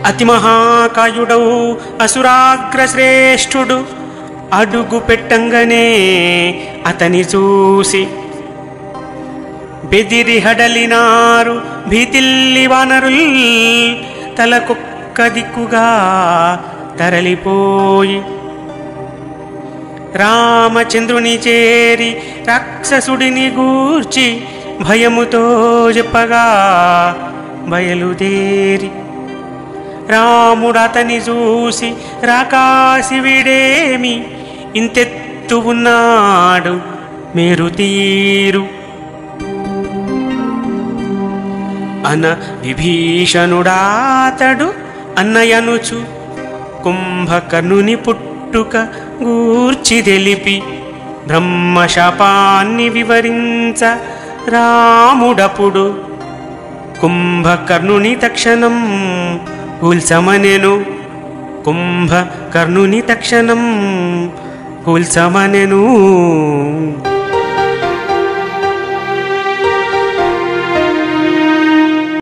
అతి మహాకాయుడవు అసురాగ్రశ్రేష్ఠుడు అడుగు పెట్టంగానే అతని చూసి బెదిరి హడలినారు భీతిల్లి వానరుల్ తలకొక్క దిక్కుగా తరలిపోయి రామచంద్రుని చేరి రాక్షసుడిని గూర్చి భయముతో చెప్పగా బయలుదేరి రాముడతని చూసి రాకాసి వీడేమి ఇంతెత్తు ఉన్నాడు మేరు తీరు అన విభీషణుడాతడు అన్నయనుచు కుంభకర్ణుని పుట్టుక గూర్చి తెలిపి బ్రహ్మశాపాన్ని వివరించ రాముడపుడు కుంభకర్ణుని తక్షణం కూల్చమనెను కుంభకర్ణుని తక్షణం కూల్చమనెను.